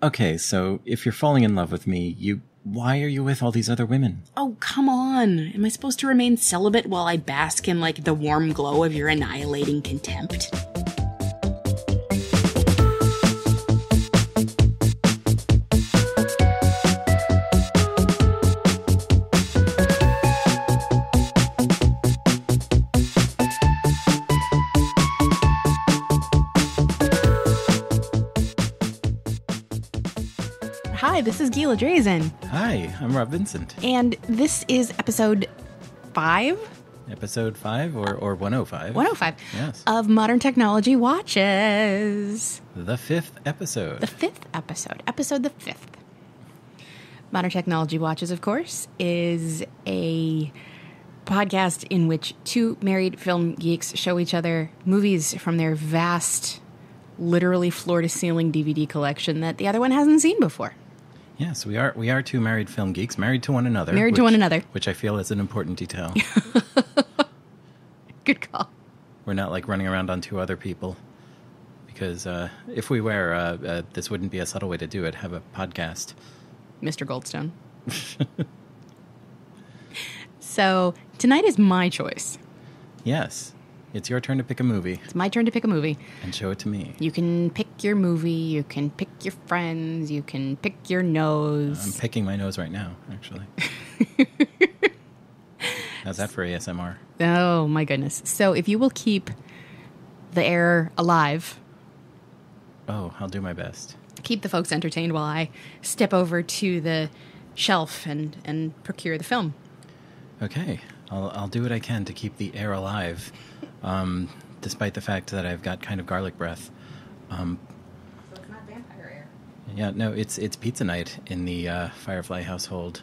Okay, so if you're falling in love with me, why are you with all these other women? Oh, come on. Am I supposed to remain celibate while I bask in, like, the warm glow of your annihilating contempt? Hi, this is Gila Drazen. Hi, I'm Rob Vincent. And this is episode 5? Episode 5 or 105? 105. Yes. Of Modern Technology Watches. The 5th episode. The 5th episode. Episode the 5th. Modern Technology Watches, of course, is a podcast in which two married film geeks show each other movies from their vast, literally floor-to-ceiling DVD collection that the other one hasn't seen before. Yes, we are two married film geeks, married to one another. Which I feel is an important detail. Good call. We're not like running around on two other people. Because if we were, this wouldn't be a subtle way to do it, have a podcast. Mr. Goldstone. So, tonight is my choice. Yes. It's your turn to pick a movie. It's my turn to pick a movie. And show it to me. You can pick your movie, you can pick your friends, you can pick your nose. I'm picking my nose right now, actually. How's that for ASMR? Oh, my goodness. So if you will keep the air alive. Oh, I'll do my best. Keep the folks entertained while I step over to the shelf and procure the film. Okay. I'll do what I can to keep the air alive. Despite the fact that I've got kind of garlic breath. So it's not vampire air. Yeah, no, it's pizza night in the Firefly household,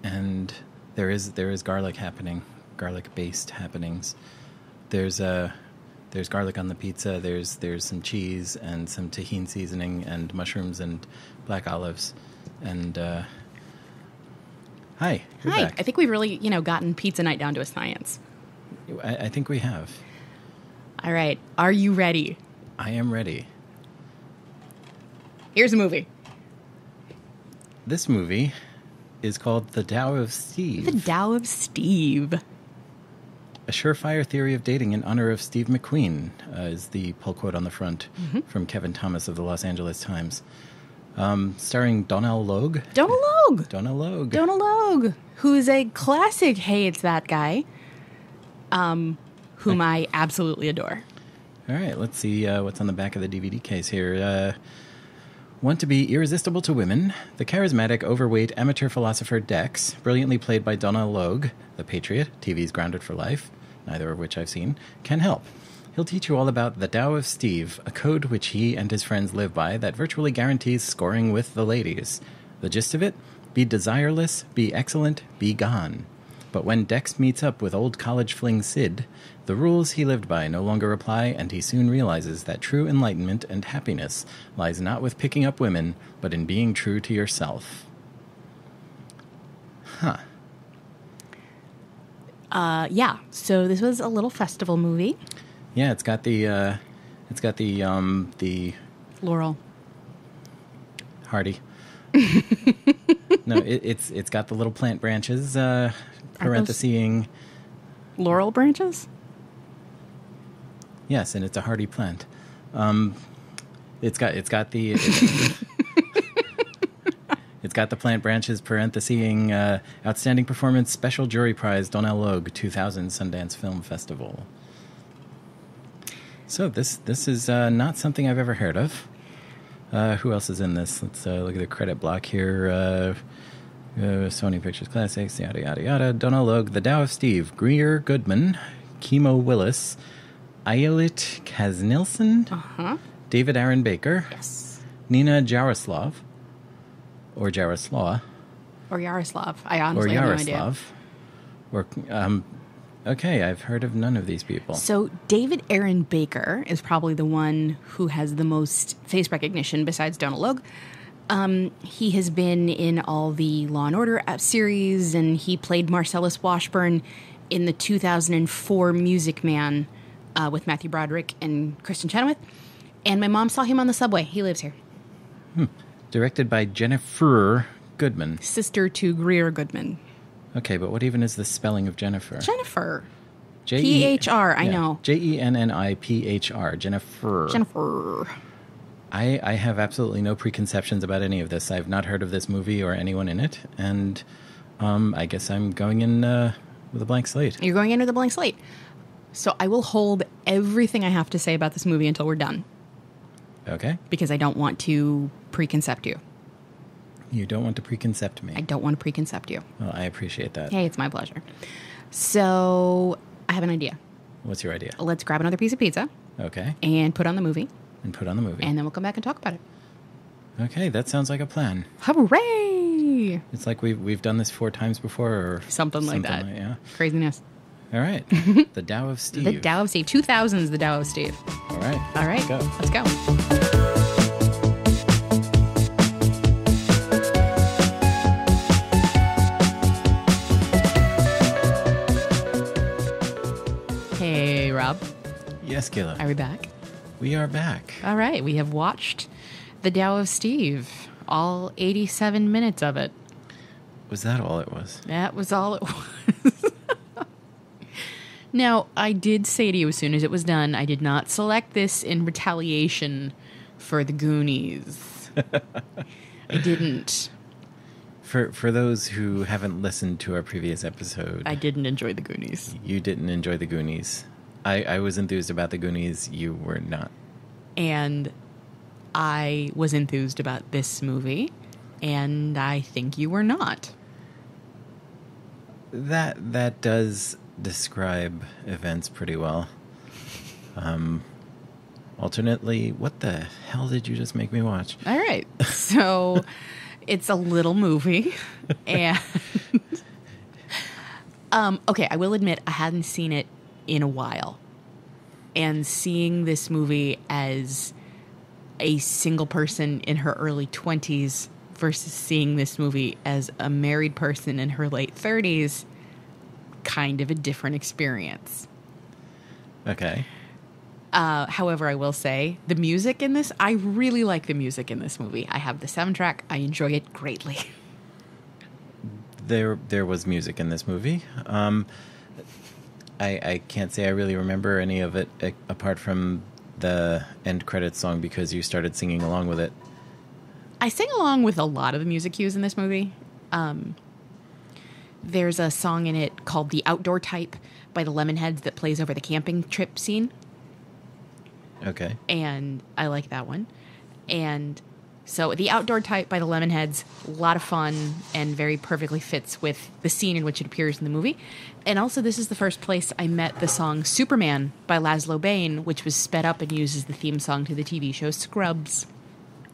and there is garlic happening, garlic-based happenings. There's garlic on the pizza. There's some cheese and some tahini seasoning and mushrooms and black olives, and hi. Back. I think we've really gotten pizza night down to a science. I think we have. All right. Are you ready? I am ready. Here's a movie. This movie is called The Tao of Steve. The Tao of Steve. A surefire theory of dating in honor of Steve McQueen is the pull quote on the front from Kevin Thomas of the Los Angeles Times. Starring Donal Logue. Donal Logue. Who's a classic, hey, it's that guy. Whom I absolutely adore. All right, let's see what's on the back of the DVD case here. Want to be irresistible to women, the charismatic, overweight amateur philosopher Dex, brilliantly played by Donal Logue, the Patriot, TV's Grounded for Life, neither of which I've seen, can help. He'll teach you all about the Tao of Steve, a code which he and his friends live by that virtually guarantees scoring with the ladies. The gist of it? Be desireless, be excellent, be gone. But when Dex meets up with old college fling Sid, the rules he lived by no longer apply, and he soon realizes that true enlightenment and happiness lies not with picking up women, but in being true to yourself. Huh. Yeah. So this was a little festival movie. Yeah, it's got the Laurel Hardy. No, it's got the little plant branches, parenthesing. Laurel branches? Yes, and it's a hardy plant. It's got the it's got the plant branches, parenthesing, outstanding performance, special jury prize, Donal Logue, 2000 Sundance Film Festival. So this is not something I've ever heard of. Who else is in this? Let's look at the credit block here. Sony Pictures Classics, yada, yada, yada. Donal Logue, The Tao of Steve, Greer Goodman, Kimo Willis, Ayelet Kaznilson, David Aaron Baker, Yes. Nina Jaroslav, or Jaroslaw. Or Yaroslav. I honestly have no idea. Or okay, I've heard of none of these people. So David Aaron Baker is probably the one who has the most face recognition besides Donal Logue. He has been in all the Law & Order series, and he played Marcellus Washburn in the 2004 Music Man with Matthew Broderick and Kristen Chenoweth. And my mom saw him on the subway. He lives here. Directed by Jennifer Goodman. Sister to Greer Goodman. Okay, but what even is the spelling of Jennifer? Jennifer. J-E- P-H-R, I know. Jenniphr. Jennifer. Jennifer. I have absolutely no preconceptions about any of this. I've not heard of this movie or anyone in it, and I guess I'm going in with a blank slate. You're going in with a blank slate. So I will hold everything I have to say about this movie until we're done. Okay. Because I don't want to preconcept you. You don't want to preconcept me. I don't want to preconcept you. Well, I appreciate that. Hey, it's my pleasure. So I have an idea. What's your idea? Let's grab another piece of pizza. Okay. And put on the movie. And put on the movie. And then we'll come back and talk about it. Okay, that sounds like a plan. Hooray! It's like we've done this 4 times before, or something like that. Yeah. Craziness. All right. The Tao of Steve. The Tao of Steve. 2000's The Tao of Steve. All right. All right. Let's go. Hey, Rob. Yes, Gila. Are we back? We are back. All right. We have watched The Tao of Steve. All 87 minutes of it. Was that all it was? That was all it was. Now, I did say to you as soon as it was done, I did not select this in retaliation for the Goonies. I didn't. For those who haven't listened to our previous episode, I didn't enjoy the Goonies. You didn't enjoy the Goonies. I was enthused about the Goonies. You were not. And I was enthused about this movie, and I think you were not. That does describe events pretty well. Alternately, what the hell did you just make me watch? All right. So it's a little movie. And okay, I will admit I hadn't seen it in a while. And seeing this movie as a single person in her early 20s versus seeing this movie as a married person in her late 30s, kind of a different experience. Okay. However, I will say the music in this, I really like the music in this movie. I have the soundtrack. I enjoy it greatly. There was music in this movie. I can't say I really remember any of it apart from the end credits song because you started singing along with it. I sing along with a lot of the music cues in this movie. There's a song in it called The Outdoor Type by the Lemonheads that plays over the camping trip scene. Okay. And I like that one. And so The Outdoor Type by the Lemonheads, a lot of fun and very perfectly fits with the scene in which it appears in the movie. And also this is the first place I met the song Superman by Laszlo Bain, which was sped up and used as the theme song to the TV show Scrubs.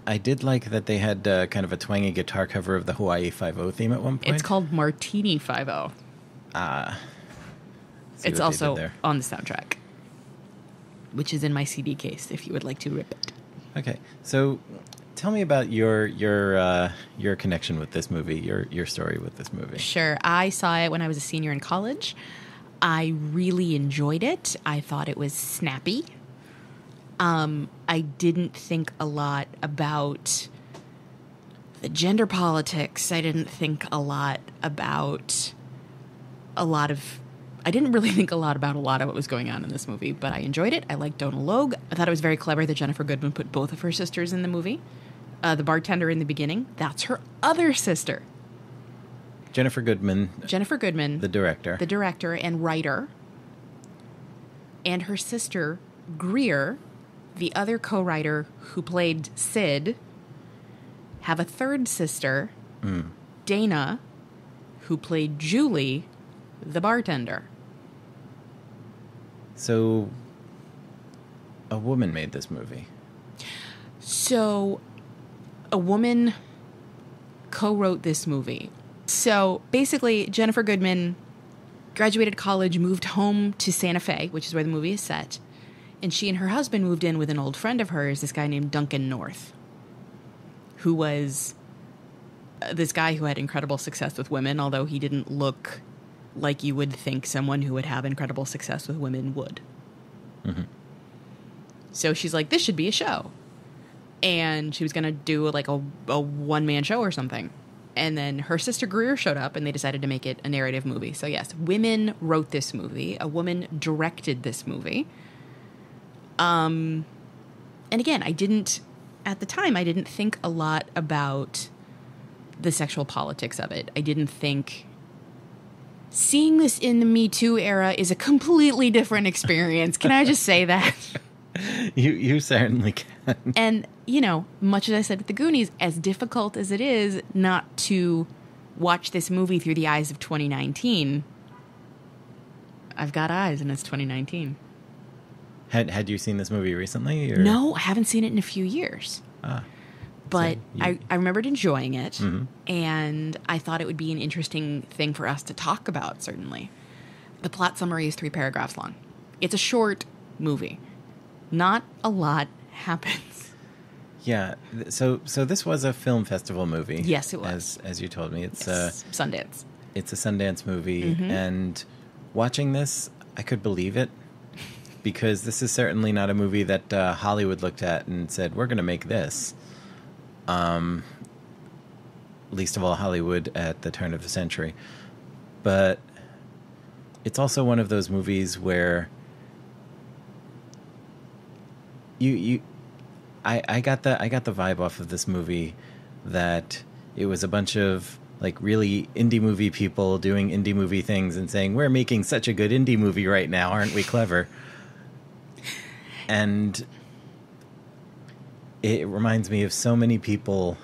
I did like that they had kind of a twangy guitar cover of the Hawaii Five-0 theme at one point. It's called Martini 5-0. It's also on the soundtrack, which is in my CD case if you would like to rip it. Okay, so tell me about your connection with this movie, your story with this movie. Sure. I saw it when I was a senior in college. I really enjoyed it. I thought it was snappy. I didn't think a lot about the gender politics. I didn't think a lot about I didn't really think a lot about a lot of what was going on in this movie, but I enjoyed it. I liked Donna Logue. I thought it was very clever that Jennifer Goodman put both of her sisters in the movie. The bartender in the beginning, that's her other sister. Jennifer Goodman. The director. The director and writer. And her sister, Greer, the other co-writer who played Sid, have a third sister, Dana, who played Julie, the bartender. So, a woman made this movie. So, a woman co-wrote this movie. So, basically, Jennifer Goodman graduated college, moved home to Santa Fe, which is where the movie is set. And she and her husband moved in with an old friend of hers, this guy named Duncan North, who was this guy who had incredible success with women, although he didn't look like you would think someone who would have incredible success with women would. Mm-hmm. So she's like, this should be a show. and she was going to do like a one-man show or something. And then her sister Greer showed up, and they decided to make it a narrative movie. So yes, women wrote this movie. A woman directed this movie. And again, at the time, I didn't think a lot about the sexual politics of it. I didn't think seeing this in the Me Too era is a completely different experience. Can I just say that? You certainly can. And, much as I said with the Goonies, as difficult as it is not to watch this movie through the eyes of 2019, I've got eyes and it's 2019. Had you seen this movie recently? Or? No, I haven't seen it in a few years. But I remembered enjoying it, mm-hmm. and I thought it would be an interesting thing for us to talk about, certainly. The plot summary is 3 paragraphs long. It's a short movie. Not a lot happens. Yeah, so this was a film festival movie. Yes, it was. As you told me. It's Sundance. It's a Sundance movie, mm-hmm. and watching this, I could believe it, because this is certainly not a movie that Hollywood looked at and said, we're going to make this. Least of all Hollywood at the turn of the century. But it's also one of those movies where I got the vibe off of this movie that it was a bunch of like really indie movie people doing indie movie things and saying, we're making such a good indie movie right now, aren't we clever? And it reminds me of so many people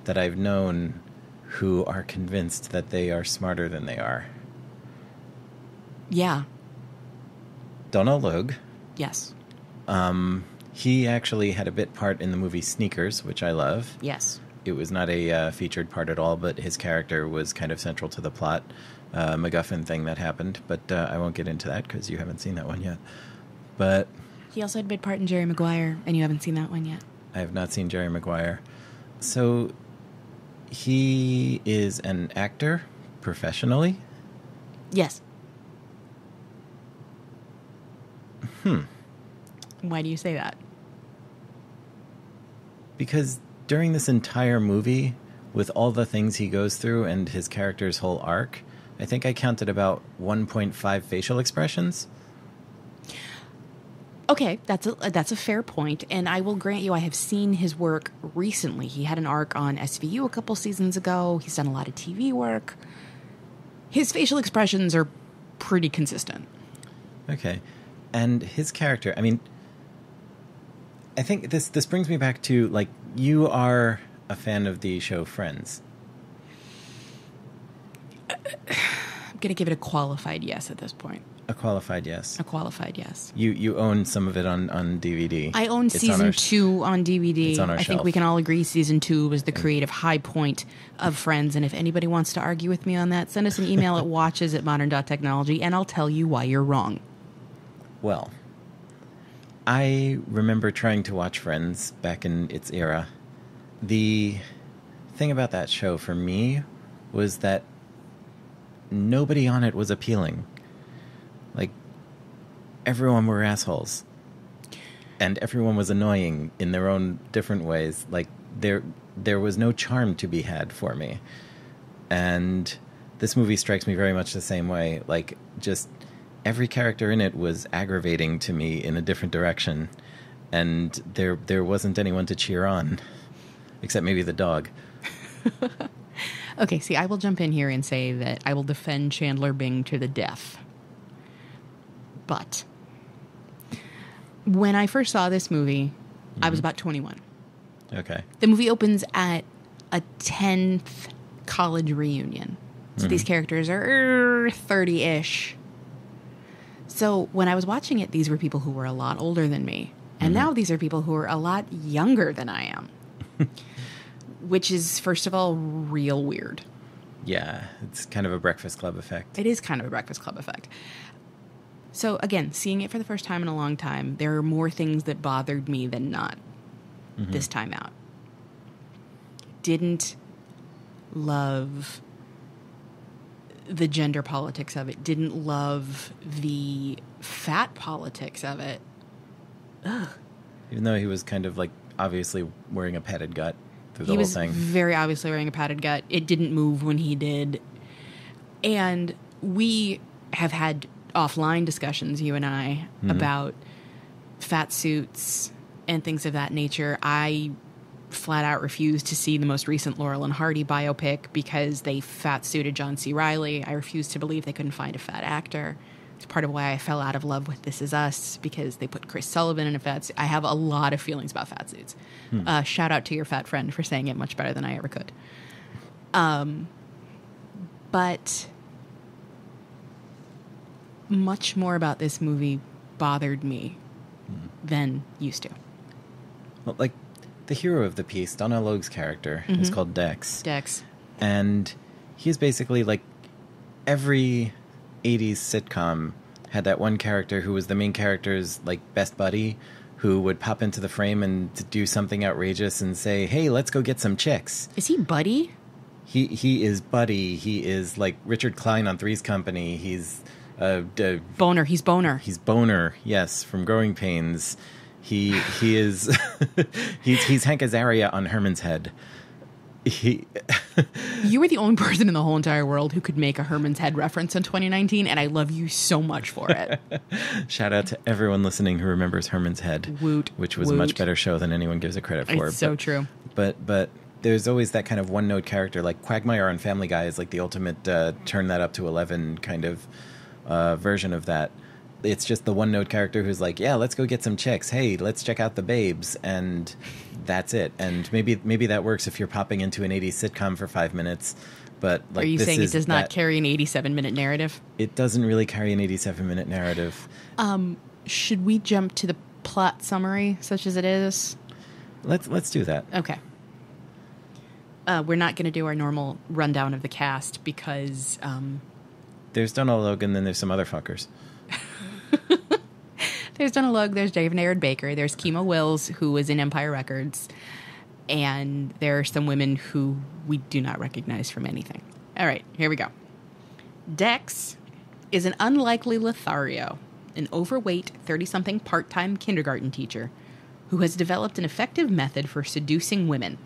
that I've known who are convinced that they are smarter than they are. Yeah. Donald Logue. Yes. He actually had a bit part in the movie Sneakers, which I love. Yes. It was not a featured part at all, but his character was kind of central to the plot. MacGuffin thing that happened, but I won't get into that because you haven't seen that one yet. But he also had a bit part in Jerry Maguire, and you haven't seen that one yet. I have not seen Jerry Maguire. So he is an actor professionally? Yes. Why do you say that? Because during this entire movie, with all the things he goes through and his character's whole arc, I think I counted about 1.5 facial expressions. Okay, that's a fair point, and I will grant you I have seen his work recently. He had an arc on SVU a couple seasons ago. He's done a lot of TV work. His facial expressions are pretty consistent. Okay. And his character, I mean, I think this brings me back to, like, you are a fan of the show Friends. I'm going to give it a qualified yes at this point. A qualified yes. A qualified yes. You own some of it on DVD. I own season 2 on DVD. It's on our I shelf. think we can all agree season 2 was the creative high point of Friends. And if anybody wants to argue with me on that, send us an email at watches@modern.technology, and I'll tell you why you're wrong. Well, I remember trying to watch Friends back in its era. The thing about that show for me was that nobody on it was appealing. Like, everyone were assholes. And everyone was annoying in their own different ways. Like, there was no charm to be had for me. And this movie strikes me very much the same way. Like, just every character in it was aggravating to me in a different direction. And there wasn't anyone to cheer on. Except maybe the dog. Okay, see, I will jump in here and say that I will defend Chandler Bing to the death. But when I first saw this movie, I was about 21. Okay. The movie opens at a 10th college reunion. So these characters are 30-ish. So when I was watching it, these were people who were a lot older than me. And now these are people who are a lot younger than I am. Which is, first of all, real weird. Yeah, it's kind of a Breakfast Club effect. It is kind of a Breakfast Club effect. So, again, seeing it for the first time in a long time, there are more things that bothered me than not this time out. Didn't love the gender politics of it. Didn't love the fat politics of it. Ugh. Even though he was kind of, like, obviously wearing a padded gut through the He whole was thing. very obviously wearing a padded gut. It didn't move when he did. And we have had offline discussions, you and I, about fat suits and things of that nature. I flat out refused to see the most recent Laurel and Hardy biopic because they fat suited John C. Reilly. I refused to believe they couldn't find a fat actor. It's part of why I fell out of love with This Is Us, because they put Chris Sullivan in a fat suit. I have a lot of feelings about fat suits. Shout out to your fat friend for saying it much better than I ever could. But much more about this movie bothered me than used to. Well, like, the hero of the piece, Donna Logue's character, is called Dex. Dex. And he's basically like every 80s sitcom had that one character who was the main character's like best buddy who would pop into the frame and do something outrageous and say, hey, let's go get some chicks. Is he Buddy? He is Buddy. He is like Richard Klein on Three's Company. He's Boner. He's Boner. He's Boner, yes, from Growing Pains. He is he's Hank Azaria on Herman's Head. You were the only person in the whole entire world who could make a Herman's Head reference in 2019, and I love you so much for it. Shout out to everyone listening who remembers Herman's Head, Woot, which was woot. a much better show than anyone gives it credit for. It's so true. But there's always that kind of one-note character, like Quagmire on Family Guy is like the ultimate turn that up to 11 kind of version of that. It's just the one-note character who's like, yeah, let's go get some chicks. Hey, let's check out the babes. And that's it. And maybe that works if you're popping into an 80s sitcom for 5 minutes. But like, are you saying it does not carry an 87-minute narrative? It doesn't really carry an 87-minute narrative. Should we jump to the plot summary, such as it is? Let's do that. Okay. We're not going to do our normal rundown of the cast because... there's Donald Logan, then there's some other fuckers. There's Donald Logue, there's David and Aaron Baker, there's Kima Wills, who was in Empire Records, and there are some women who we do not recognize from anything. All right, here we go. Dex is an unlikely Lothario, an overweight 30-something part-time kindergarten teacher who has developed an effective method for seducing women.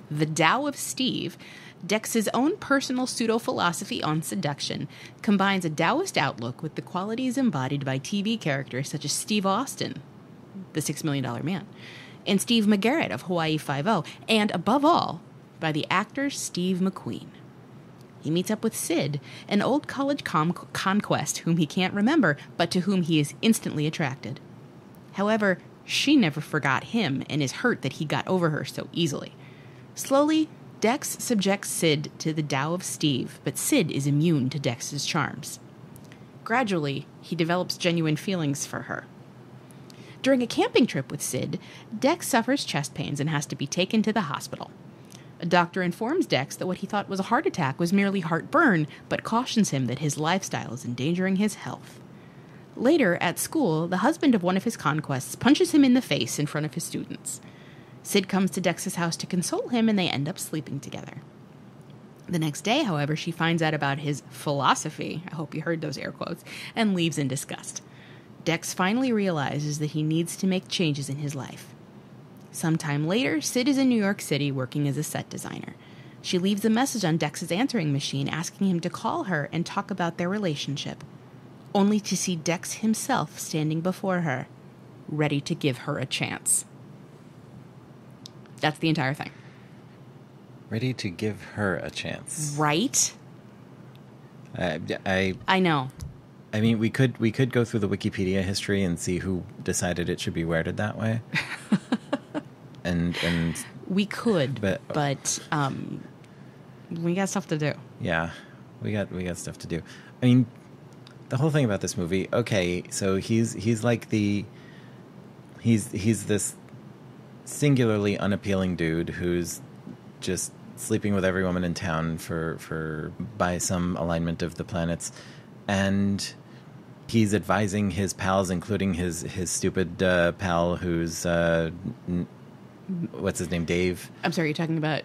The Tao of Steve, Dex's own personal pseudo-philosophy on seduction, combines a Taoist outlook with the qualities embodied by TV characters such as Steve Austin, the $6 Million Man, and Steve McGarrett of Hawaii Five-0, and above all, by the actor Steve McQueen. He meets up with Sid, an old college conquest whom he can't remember, but to whom he is instantly attracted. However, she never forgot him and is hurt that he got over her so easily. Slowly, Dex subjects Sid to the Tao of Steve, but Sid is immune to Dex's charms. Gradually, he develops genuine feelings for her. During a camping trip with Sid, Dex suffers chest pains and has to be taken to the hospital. A doctor informs Dex that what he thought was a heart attack was merely heartburn, but cautions him that his lifestyle is endangering his health. Later, at school, the husband of one of his conquests punches him in the face in front of his students. Sid comes to Dex's house to console him, and they end up sleeping together. The next day, however, she finds out about his philosophy, I hope you heard those air quotes, and leaves in disgust. Dex finally realizes that he needs to make changes in his life. Sometime later, Sid is in New York City working as a set designer. She leaves a message on Dex's answering machine asking him to call her and talk about their relationship, only to see Dex himself standing before her, ready to give her a chance. That's the entire thing. Ready to give her a chance. Right? I know. I mean, we could go through the Wikipedia history and see who decided it should be worded that way. and we could, but we got stuff to do. Yeah, we got stuff to do. I mean, the whole thing about this movie. Okay, so he's like he's this singularly unappealing dude who's just sleeping with every woman in town for by some alignment of the planets, and he's advising his pals, including his stupid pal who's what's his name, Dave. I'm sorry, you're talking about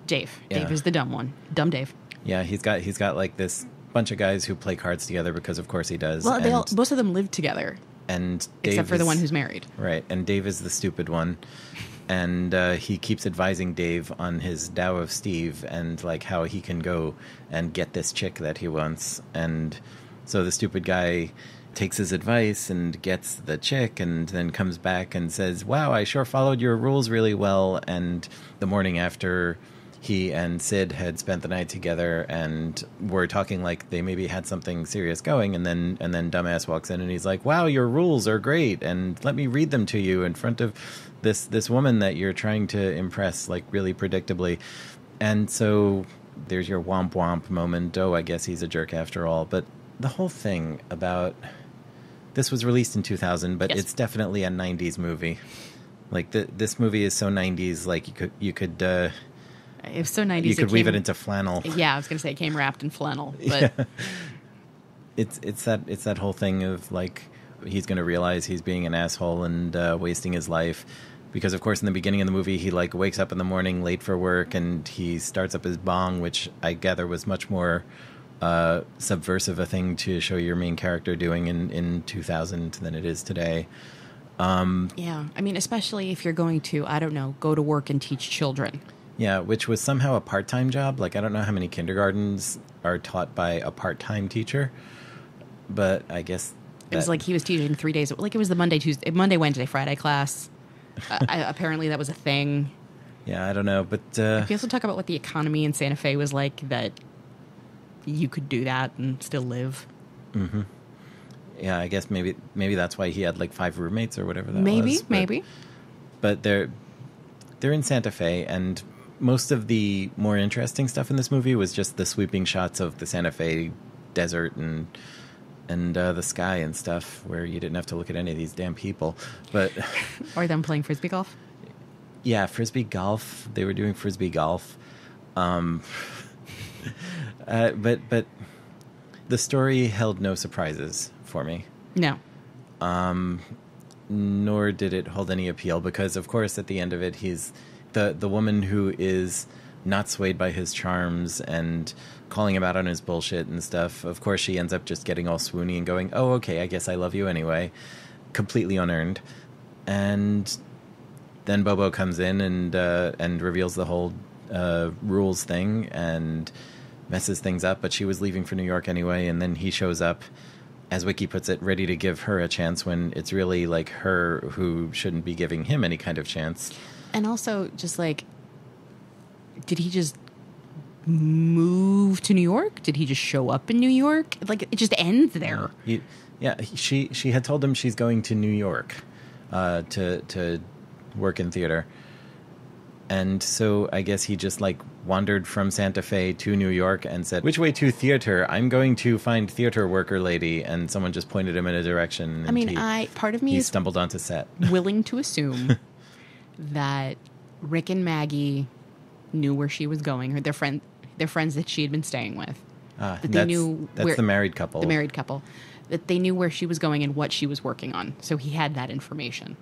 Dave. Yeah. Dave is the dumb one, dumb Dave. Yeah, he's got like this bunch of guys who play cards together because of course he does. Well, most of them live together. And Dave Except for the one who's married. Right, and Dave is the stupid one. And he keeps advising Dave on his Tao of Steve and, like, how he can go and get this chick that he wants. And so the stupid guy takes his advice and gets the chick and then comes back and says, wow, I sure followed your rules really well. And the morning after, he and Sid had spent the night together and were talking like they maybe had something serious going. And then Dumbass walks in and he's like, wow, your rules are great. And let me read them to you in front of this woman that you're trying to impress, like, really predictably. And so there's your womp womp moment. Oh, I guess he's a jerk after all. But the whole thing about this was released in 2000, but it's definitely a 90s movie. Like, this movie is so 90s, like you could it's so 90s. You could weave it into flannel. Yeah, I was going to say it came wrapped in flannel. But yeah. It's that whole thing of, like, he's going to realize he's being an asshole and wasting his life. Because, of course, in the beginning of the movie, he, like, wakes up in the morning late for work and he starts up his bong, which I gather was much more subversive a thing to show your main character doing in 2000 than it is today. Yeah, I mean, especially if you're going to, I don't know, go to work and teach children. Yeah, which was somehow a part-time job. Like, I don't know how many kindergartens are taught by a part-time teacher, but I guess it was like he was teaching 3 days. Like, it was the Monday, Wednesday, Friday class. Apparently that was a thing. Yeah, I don't know, but we also talk about what the economy in Santa Fe was like, that you could do that and still live. Mm-hmm. Yeah, I guess maybe that's why he had, like, 5 roommates or whatever that was. Maybe. But they're in Santa Fe, and most of the more interesting stuff in this movie was just the sweeping shots of the Santa Fe desert and the sky and stuff, where you didn't have to look at any of these damn people. But or them playing frisbee golf. Yeah, frisbee golf. They were doing frisbee golf. But the story held no surprises for me. No. Nor did it hold any appeal because, of course, at the end of it, he's the woman who is not swayed by his charms and calling him out on his bullshit and stuff. Of course, she ends up just getting all swoony and going, oh, okay, I guess I love you anyway. Completely unearned. And then Bobo comes in and reveals the whole rules thing and messes things up, but she was leaving for New York anyway, and then he shows up, as Wiki puts it, ready to give her a chance when it's really, like, her who shouldn't be giving him any kind of chance. And also, just, like, did he just move to New York? Did he just show up in New York? Like, it just ends there. She had told him she's going to New York to work in theater. And so I guess he just, like, wandered from Santa Fe to New York and said, which way to theater? I'm going to find theater worker lady. And someone just pointed him in a direction. And I mean, part of me he is stumbled onto set. Willing to assume that Rick and Maggie knew where she was going, or their friends that she had been staying with. That they knew that's the married couple. The married couple. That they knew where she was going and what she was working on. So he had that information.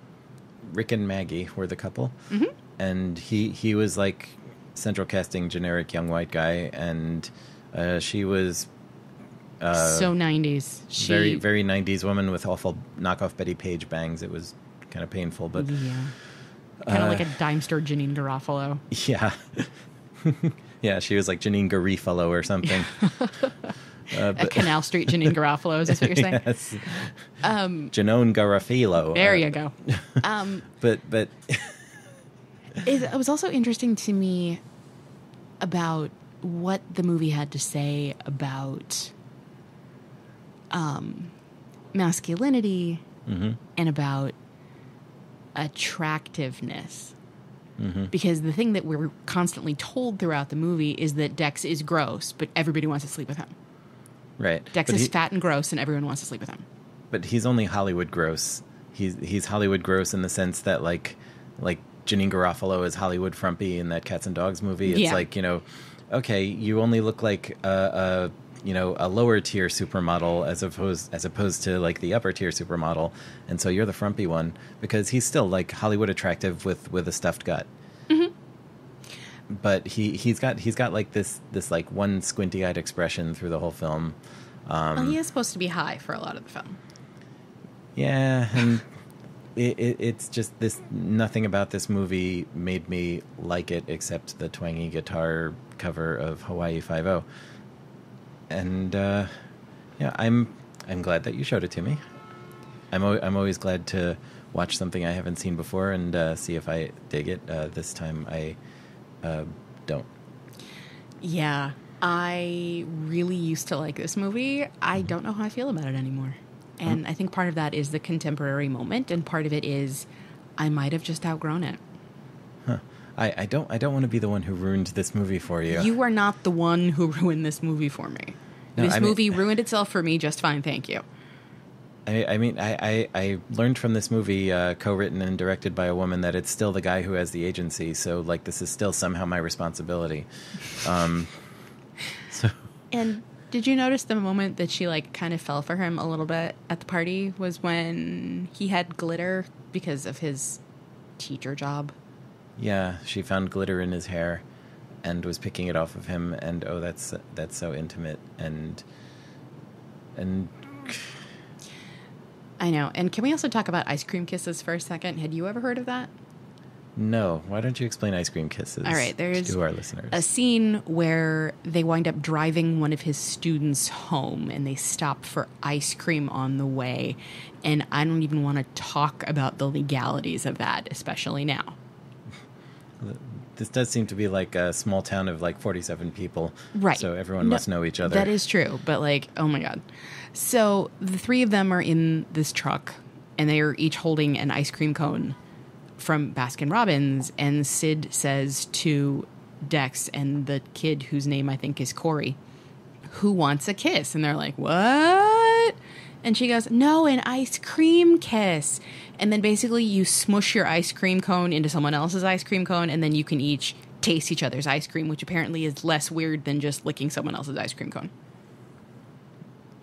Rick and Maggie were the couple. Mm-hmm. And he was, like, central casting generic young white guy, and she was so 90s. Very, very 90s woman with awful knockoff Betty Page bangs. It was kind of painful, but yeah, kind of like a dime store Janine Garofalo. Yeah. Yeah, she was like Janine Garofalo or something. A Canal Street Janine Garofalo, is that what you're saying? Yes. Janone Garofalo. There you go. But it was also interesting to me about what the movie had to say about masculinity mm-hmm. and about attractiveness. Mm-hmm. Because the thing that we're constantly told throughout the movie is that Dex is gross, but everybody wants to sleep with him. Right. Dex is fat and gross, and everyone wants to sleep with him. But he's only Hollywood gross. He's Hollywood gross in the sense that, like Janine Garofalo is Hollywood frumpy in that Cats and Dogs movie. It's like, you know, okay, you only look like a lower tier supermodel as opposed to, like, the upper tier supermodel, and so you're the frumpy one because he's still, like, Hollywood attractive with a stuffed gut. Mm-hmm. But he's got like this like one squinty eyed expression through the whole film. Well, he is supposed to be high for a lot of the film. Yeah, and it's just this. Nothing about this movie made me like it except the twangy guitar cover of Hawaii 5-0. And yeah, I'm glad that you showed it to me. I'm always glad to watch something I haven't seen before and see if I dig it. This time I don't. Yeah, I really used to like this movie. I don't know how I feel about it anymore. And I think part of that is the contemporary moment, and part of it is I might have just outgrown it. Huh. I don't want to be the one who ruined this movie for you. You are not the one who ruined this movie for me. No, this movie ruined itself for me just fine, thank you. I learned from this movie, co-written and directed by a woman, that it's still the guy who has the agency. So, like, this is still somehow my responsibility. And did you notice the moment that she, like, kind of fell for him a little bit at the party was when he had glitter because of his teacher job? Yeah, she found glitter in his hair and was picking it off of him, and that's so intimate and I know. And can we also talk about ice cream kisses for a second? Had you ever heard of that? No. Why don't you explain ice cream kisses? All right, there's to our listeners a scene where they wind up driving one of his students home, and they stop for ice cream on the way. And I don't even want to talk about the legalities of that, especially now. This does seem to be like a small town of like 47 people. Right. So everyone must know each other. That is true. But like, oh my God. So the three of them are in this truck, and they are each holding an ice cream cone from Baskin-Robbins. And Sid says to Dex and the kid whose name I think is Corey, "Who wants a kiss?" And they're like, "What?" And she goes, "No, an ice cream kiss." And then basically you smush your ice cream cone into someone else's ice cream cone, and then you can each taste each other's ice cream, which apparently is less weird than just licking someone else's ice cream cone.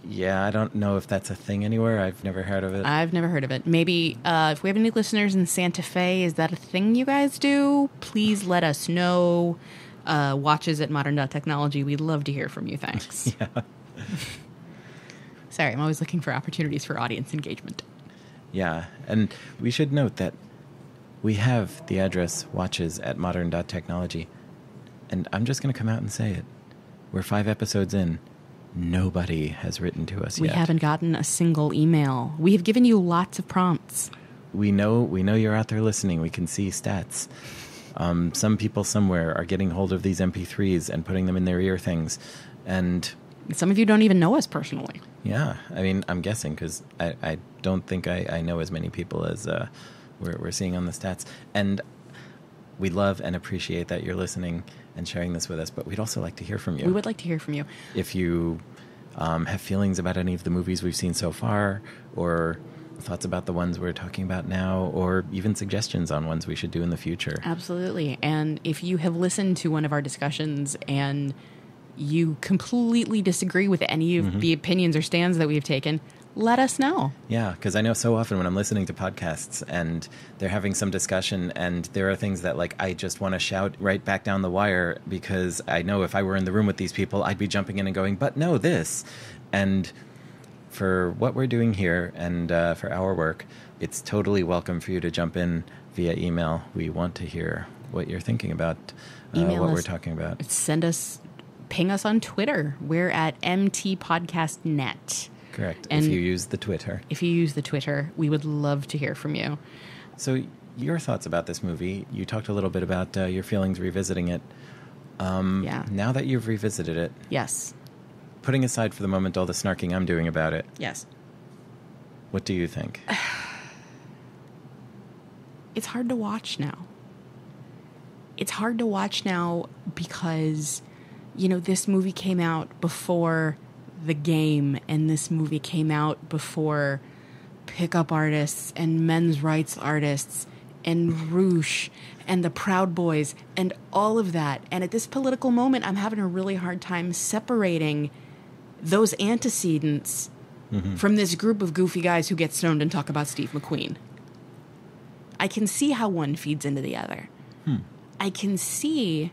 Yeah, I don't know if that's a thing anywhere. I've never heard of it. I've never heard of it. Maybe if we have any listeners in Santa Fe, is that a thing you guys do? Please let us know. Watches at Modern Technology. We'd love to hear from you. Thanks. Yeah. Sorry, I'm always looking for opportunities for audience engagement. Yeah, and we should note that we have the address watches at modern.technology, and I'm just going to come out and say it. We're 5 episodes in. Nobody has written to us yet. We haven't gotten a single email. We have given you lots of prompts. We know you're out there listening. We can see stats. Some people somewhere are getting hold of these MP3s and putting them in their ear things, and some of you don't even know us personally. Yeah, I mean, I'm guessing because I don't think I know as many people as we're seeing on the stats. And we love and appreciate that you're listening and sharing this with us, but we'd also like to hear from you. We would like to hear from you. If you have feelings about any of the movies we've seen so far, or thoughts about the ones we're talking about now, or even suggestions on ones we should do in the future. Absolutely. And if you have listened to one of our discussions and you completely disagree with any of the opinions or stands that we've taken, let us know. Yeah, because I know so often when I'm listening to podcasts and they're having some discussion and there are things that like I just want to shout right back down the wire because I know if I were in the room with these people, I'd be jumping in and going, but no, this. And for what we're doing here and for our work, it's totally welcome for you to jump in via email. We want to hear what you're thinking about, what we're talking about. Ping us on Twitter. We're at MTPodcastNet. Correct. And if you use the Twitter. If you use the Twitter, we would love to hear from you. So your thoughts about this movie, you talked a little bit about your feelings revisiting it. Yeah. Now that you've revisited it. Yes. Putting aside for the moment all the snarking I'm doing about it. Yes. What do you think? It's hard to watch now. It's hard to watch now because, you know, this movie came out before The Game, and this movie came out before pickup artists and men's rights artists and Roosh and the Proud Boys and all of that. And at this political moment, I'm having a really hard time separating those antecedents from this group of goofy guys who get stoned and talk about Steve McQueen. I can see how one feeds into the other. I can see...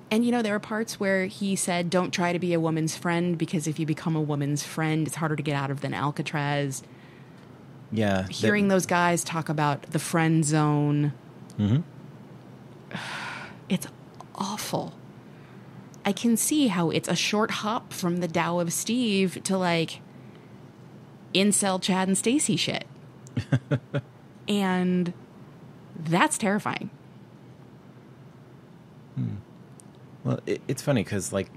And, you know, there are parts where he said, don't try to be a woman's friend because if you become a woman's friend, it's harder to get out of than Alcatraz. Yeah. Hearing those guys talk about the friend zone. Mm-hmm. It's awful. I can see how it's a short hop from the Tao of Steve to, like, incel Chad and Stacy shit. And that's terrifying. Well, it's funny because, like,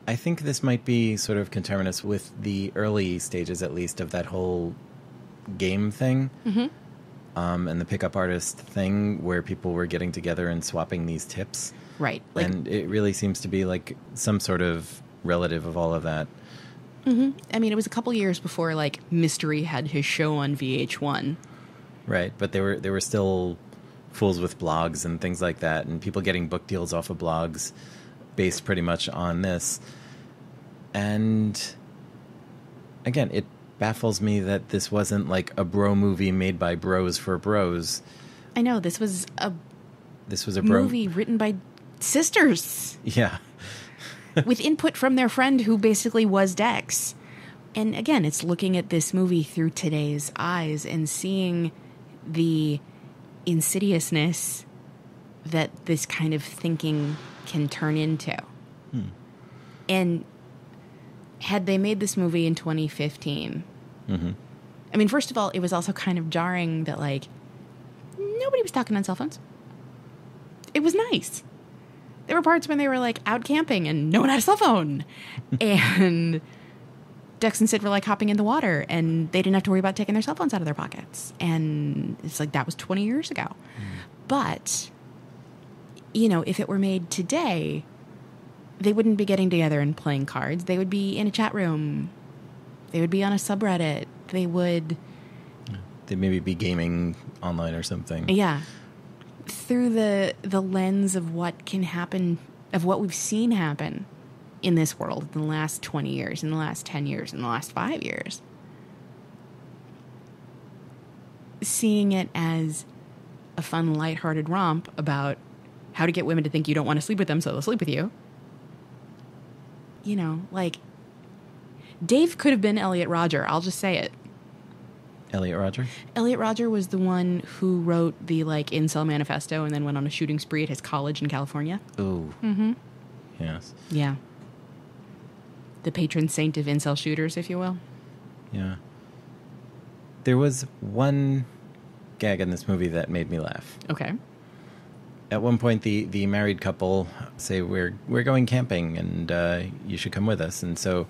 I think this might be sort of conterminous with the early stages, at least, of that whole game thing. Mm-hmm. And the pickup artist thing where people were getting together and swapping these tips. Right. Like, and it really seems to be like some sort of relative of all of that. Mm-hmm. I mean, it was a couple years before, like, Mystery had his show on VH1. Right, but there were still fools with blogs and things like that, and people getting book deals off of blogs based pretty much on this. And again, it baffles me that this wasn't like a bro movie made by bros for bros. I know, this was a bro movie written by sisters. Yeah. With input from their friend who basically was Dex. And again, it's looking at this movie through today's eyes and seeing the insidiousness that this kind of thinking can turn into. And had they made this movie in 2015, I mean, first of all, it was also kind of jarring that, like, nobody was talking on cell phones. It was nice. There were parts when they were, like, out camping and no one had a cell phone. And Dex and Sid were, like, hopping in the water and they didn't have to worry about taking their cell phones out of their pockets. And it's like, that was 20 years ago. But, you know, if it were made today, they wouldn't be getting together and playing cards. They would be in a chat room. They would be on a subreddit. They'd maybe be gaming online or something. Yeah. Through the lens of what can happen, of what we've seen happen in this world in the last 20 years, in the last 10 years, in the last 5 years. Seeing it as a fun, lighthearted romp about how to get women to think you don't want to sleep with them so they'll sleep with you. You know, like, Dave could have been Elliot Rodger. I'll just say it. Elliot Rodger? Elliot Rodger was the one who wrote the, like, incel manifesto and then went on a shooting spree at his college in California. Ooh. Mm-hmm. Yes. Yeah. The patron saint of incel shooters, if you will. Yeah. There was one gag in this movie that made me laugh. Okay. At one point, the married couple say, we're going camping, and you should come with us. And so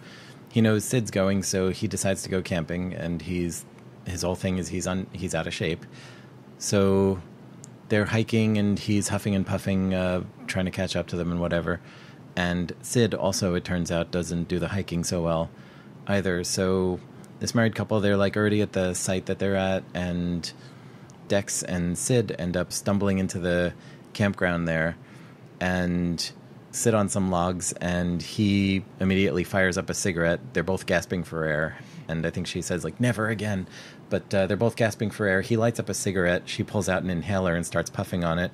he knows Sid's going, so he decides to go camping, and his whole thing is he's out of shape. So they're hiking, and he's huffing and puffing, trying to catch up to them and whatever. And Sid also, it turns out, doesn't do the hiking so well either. So this married couple, they're, like, already at the site that they're at, and Dex and Sid end up stumbling into the campground there and sit on some logs, and he immediately fires up a cigarette. They're both gasping for air, and I think she says, like, never again. But they're both gasping for air. He lights up a cigarette. She pulls out an inhaler and starts puffing on it.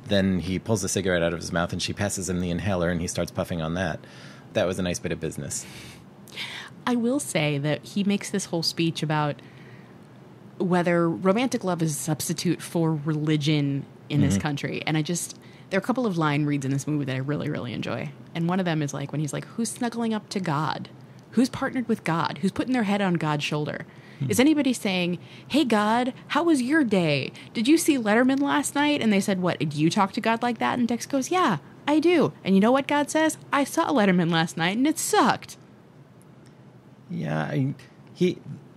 Then he pulls the cigarette out of his mouth, and she passes him the inhaler, and he starts puffing on that. That was a nice bit of business. I will say that he makes this whole speech about whether romantic love is a substitute for religion in this country. And there are a couple of line reads in this movie that I really, really enjoy. And one of them is, like, when he's like, who's snuggling up to God? Who's partnered with God? Who's putting their head on God's shoulder? Is anybody saying, hey, God, how was your day? Did you see Letterman last night? And they said, what, did you talk to God like that? And Dex goes, yeah, I do. And you know what God says? I saw Letterman last night, and it sucked. Yeah,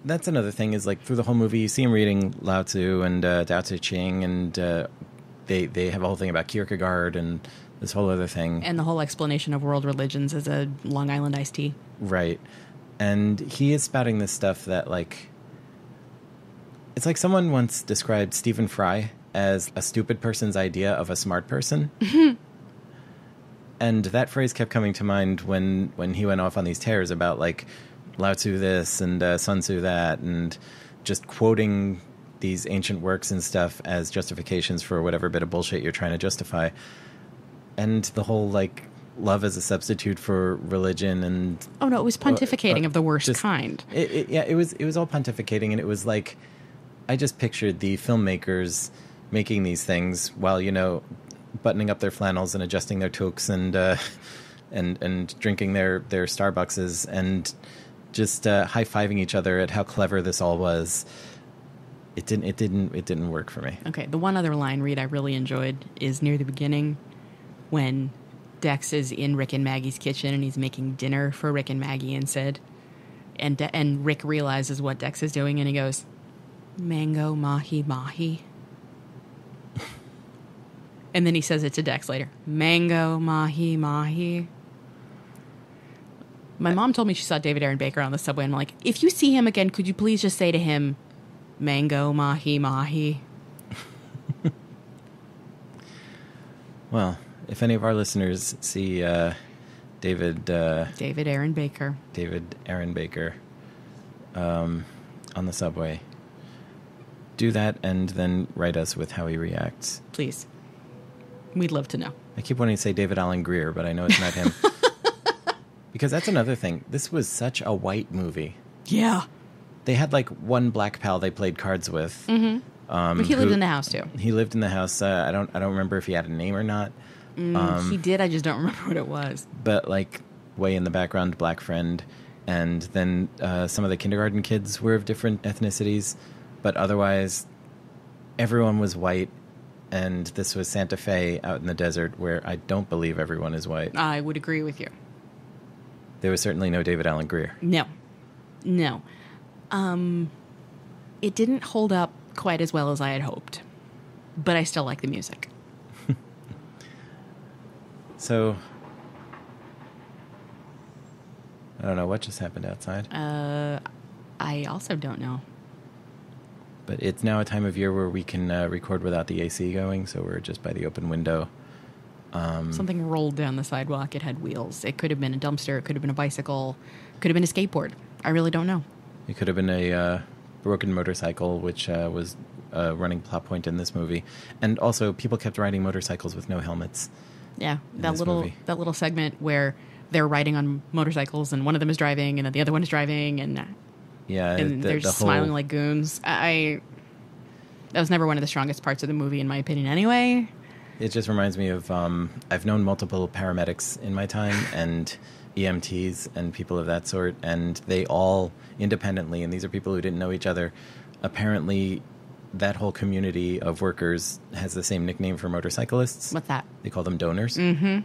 that's another thing is, like, through the whole movie, you see him reading Lao Tzu and Tao Te Ching, and they have a whole thing about Kierkegaard and this whole other thing. And the whole explanation of world religions as a Long Island iced tea. Right. And he is spouting this stuff that, like, it's like someone once described Stephen Fry as a stupid person's idea of a smart person. And that phrase kept coming to mind when he went off on these tears about, like, Lao Tzu this and Sun Tzu that, and just quoting these ancient works and stuff as justifications for whatever bit of bullshit you're trying to justify. And the whole, like, love as a substitute for religion, and Oh no, it was pontificating of the worst kind. It was all pontificating, and it was like I just pictured the filmmakers making these things while, buttoning up their flannels and adjusting their toques and drinking their Starbuckses and just high-fiving each other at how clever this all was. It didn't work for me. Okay, the one other line read I really enjoyed is near the beginning when Dex is in Rick and Maggie's kitchen and he's making dinner for Rick and Maggie instead. And Rick realizes what Dex is doing and he goes, "Mango mahi mahi." And then he says it to Dex later, "Mango mahi mahi." My mom told me she saw David Aaron Baker on the subway, and I'm like, if you see him again, could you please just say to him, "Mango mahi mahi"? Well, if any of our listeners see David Aaron Baker on the subway, do that and then write us with how he reacts. Please. We'd love to know. I keep wanting to say David Alan Grier, but I know it's not him. Because that's another thing. This was such a white movie. Yeah. They had like one black pal they played cards with. Mm-hmm. But he lived in the house too. He lived in the house. I don't remember if he had a name or not. He did. I just don't remember what it was. But like way in the background, black friend, and then some of the kindergarten kids were of different ethnicities, but otherwise everyone was white. And this was Santa Fe out in the desert, where I don't believe everyone is white. I would agree with you. There was certainly no David Alan Grier. No. It didn't hold up quite as well as I had hoped, but I still like the music. So, I don't know what just happened outside. I also don't know. But it's now a time of year where we can record without the AC going, so we're just by the open window. Something rolled down the sidewalk. It had wheels. It could have been a dumpster. It could have been a bicycle. It could have been a skateboard. I really don't know. It could have been a broken motorcycle, which was a running plot point in this movie. And also, people kept riding motorcycles with no helmets. Yeah, that little segment where they're riding on motorcycles and one of them is driving and then the other one is driving and they're just smiling like goons. That was never one of the strongest parts of the movie, in my opinion, anyway. It just reminds me of I've known multiple paramedics in my time and EMTs and people of that sort, and they all independently, and these are people who didn't know each other, apparently that whole community of workers has the same nickname for motorcyclists. What's that? They call them donors. Mm-hmm.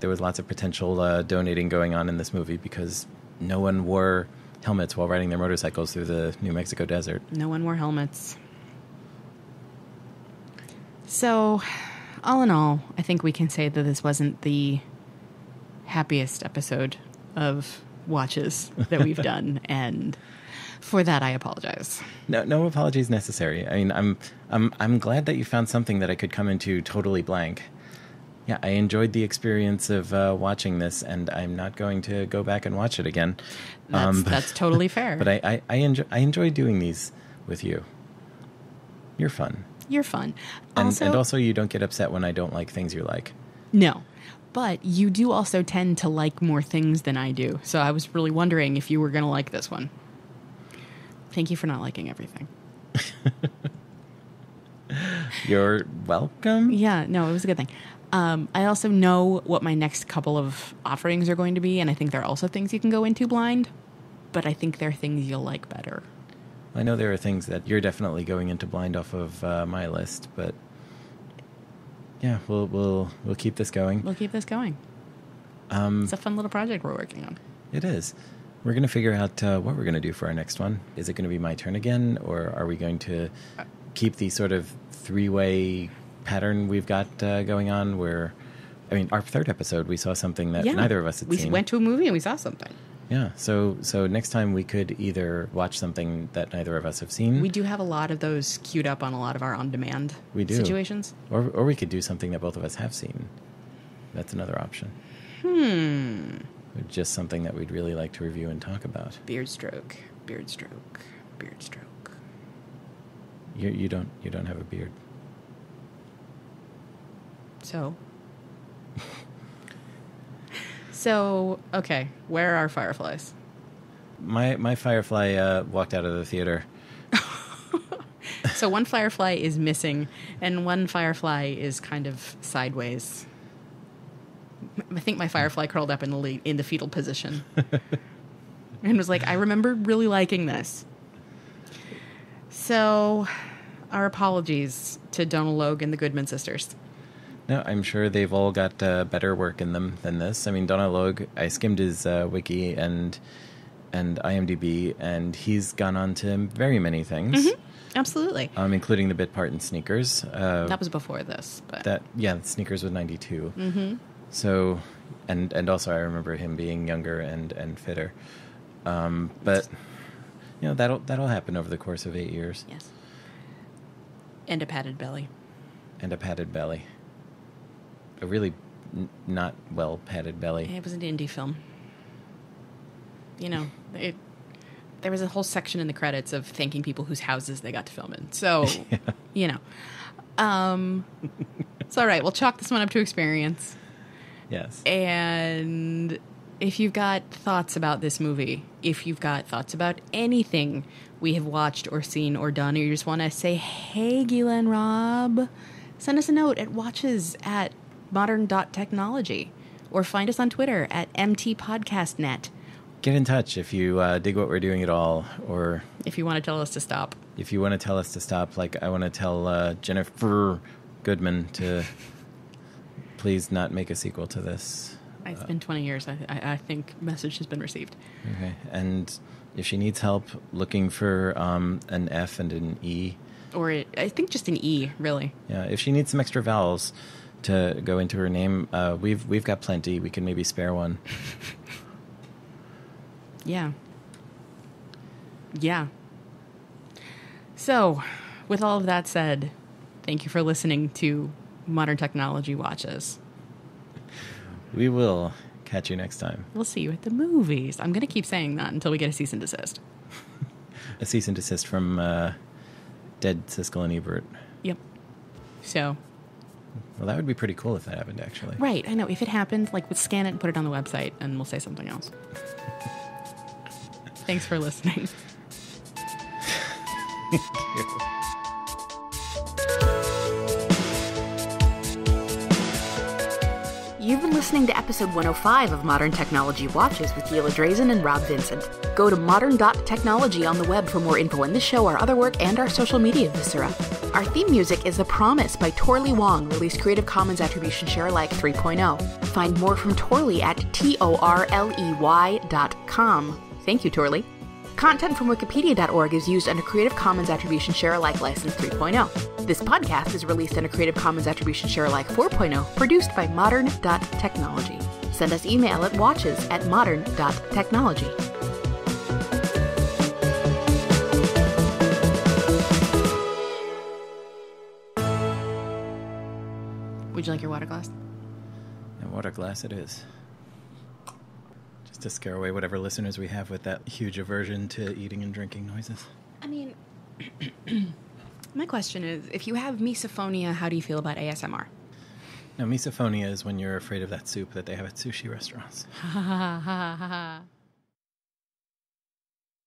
There was lots of potential donating going on in this movie because no one wore helmets while riding their motorcycles through the New Mexico desert. No one wore helmets. So, all in all, I think we can say that this wasn't the happiest episode of Watches that we've done, and for that I apologize. No apologies necessary. I mean, I'm glad that you found something that I could come into totally blank. Yeah, I enjoyed the experience of watching this, and I'm not going to go back and watch it again. That's totally fair. But I enjoy doing these with you. You're fun. You're fun. And also you don't get upset when I don't like things you like. No. But you do also tend to like more things than I do. So I was really wondering if you were going to like this one. Thank you for not liking everything. You're welcome. Yeah, no, it was a good thing. I also know what my next couple of offerings are going to be, and I think they're also things you can go into blind, but I think they're things you'll like better. I know there are things that you're definitely going into blind off of my list, but yeah, we'll keep this going. We'll keep this going. It's a fun little project we're working on. It is. We're going to figure out what we're going to do for our next one. Is it going to be my turn again, or are we going to keep the sort of three-way pattern we've got going on where, I mean, our third episode, we saw something that neither of us had seen. We went to a movie and we saw something. Yeah, so next time we could either watch something that neither of us have seen. We do have a lot of those queued up on a lot of our on-demand situations. Or we could do something that both of us have seen. That's another option. Just something that we'd really like to review and talk about. Beard stroke, beard stroke, beard stroke. You don't have a beard. So? So, okay, where are fireflies? My firefly walked out of the theater. So one firefly is missing, and one firefly is kind of sideways. I think my firefly curled up in the fetal position and was like, I remember really liking this. So, our apologies to Donna Logue and the Goodman sisters. No, I'm sure they've all got better work in them than this. I mean, Donna Logue, I skimmed his wiki and IMDb, and he's gone on to very many things. Mm-hmm. Absolutely. Including the bit part in Sneakers. That was before this. But. Sneakers was 92. Mm-hmm. So, and also I remember him being younger and fitter. But, that'll happen over the course of 8 years. Yes. And a padded belly. A really not well padded belly. It was an indie film. There was a whole section in the credits of thanking people whose houses they got to film in. So, It's all right. We'll chalk this one up to experience. Yes. And if you've got thoughts about this movie, if you've got thoughts about anything we have watched or seen or done, or you just want to say, hey, Gila and Rob, send us a note at watches@modern.technology or find us on Twitter at mtpodcastnet. Get in touch if you dig what we're doing at all, or if you want to tell us to stop. If you want to tell us to stop, like I want to tell Jennifer Goodman to please not make a sequel to this. It's been 20 years. I think message has been received. Okay, and if she needs help looking for an F and an E, or I think just an E, really. Yeah, if she needs some extra vowels to go into her name, we've got plenty. We can maybe spare one. Yeah. So, with all of that said, thank you for listening to Modern Technology Watches. We will catch you next time. We'll see you at the movies. I'm going to keep saying that until we get a cease and desist. A cease and desist from dead Siskel and Ebert. Yep. So. Well, that would be pretty cool if that happened, actually. Right. I know. If it happened, we'll scan it and put it on the website, and we'll say something else. Thanks for listening. Thank you. You've been listening to episode 105 of Modern Technology Watches with Gila Drazen and Rob Vincent. Go to modern.technology on the web for more info on this show, our other work, and our social media viscera. Our theme music is The Promise by Torley Wong, released Creative Commons Attribution Share Alike 3.0. Find more from Torley at torley.com. Thank you, Torley. Content from wikipedia.org is used under Creative Commons Attribution Share Alike License 3.0. This podcast is released under Creative Commons Attribution Share Alike 4.0, produced by modern.technology. Send us email at watches@modern.technology. Would you like your water glass? A water glass it is. Just to scare away whatever listeners we have with that huge aversion to eating and drinking noises. I mean, my question is, if you have misophonia, how do you feel about ASMR? Now, misophonia is when you're afraid of that soup that they have at sushi restaurants. Ha ha ha ha ha.